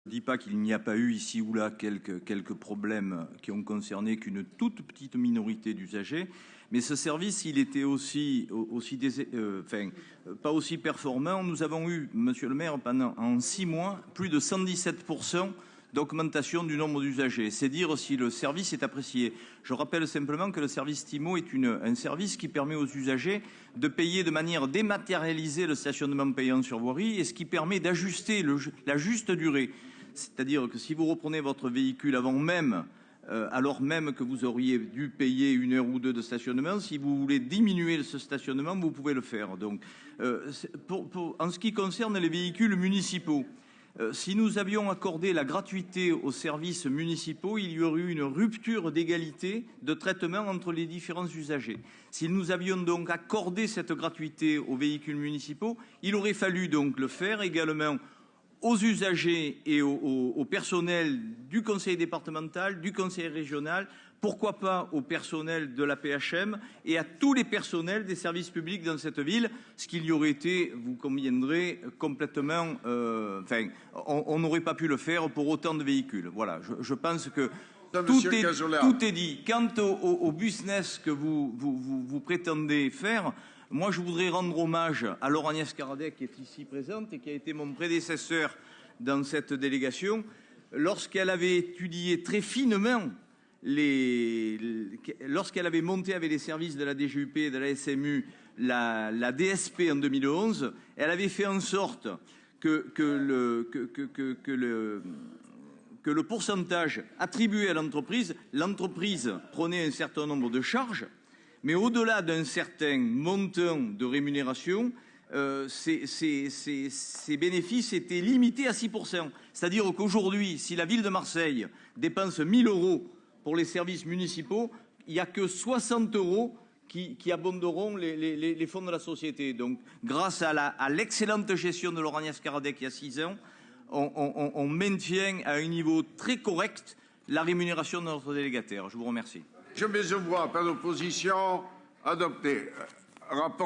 Je ne dis pas qu'il n'y a pas eu ici ou là quelques problèmes qui ont concerné qu'une toute petite minorité d'usagers, mais ce service, il était pas aussi performant. Nous avons eu, monsieur le maire, en 6 mois, plus de 117% d'augmentation du nombre d'usagers. C'est dire si le service est apprécié. Je rappelle simplement que le service TIMO est un service qui permet aux usagers de payer de manière dématérialisée le stationnement payant sur voirie et ce qui permet d'ajuster la juste durée. C'est-à-dire que si vous reprenez votre véhicule alors même que vous auriez dû payer 1 heure ou 2 de stationnement, si vous voulez diminuer ce stationnement, vous pouvez le faire. Donc, en ce qui concerne les véhicules municipaux, si nous avions accordé la gratuité aux services municipaux, il y aurait eu une rupture d'égalité de traitement entre les différents usagers. Si nous avions donc accordé cette gratuité aux véhicules municipaux, il aurait fallu donc le faire également aux usagers et au personnel du conseil départemental, du conseil régional, pourquoi pas au personnel de la PHM et à tous les personnels des services publics dans cette ville, ce qu'il y aurait été, vous conviendrez, complètement... on n'aurait pas pu le faire pour autant de véhicules. Voilà, je pense que tout est dit. Quant au business que vous prétendez faire, moi, je voudrais rendre hommage à Laure Agnès Caradec, qui est ici présente et qui a été mon prédécesseur dans cette délégation, lorsqu'elle avait étudié très finement, lorsqu'elle avait monté avec les services de la DGUP et de la SMU la DSP en 2011, elle avait fait en sorte que le pourcentage attribué à l'entreprise prenait un certain nombre de charges, mais au-delà d'un certain montant de rémunération, ces bénéfices étaient limités à 6%. C'est-à-dire qu'aujourd'hui, si la ville de Marseille dépense 1 000 € pour les services municipaux, il n'y a que 60 € qui abonderont les fonds de la société. Donc, grâce à l'excellente gestion de Laure Agnès Caradec il y a 6 ans, on maintient à un niveau très correct la rémunération de notre délégataire. Je vous remercie. Je mets aux voix, pas d'opposition, adopté. Rapport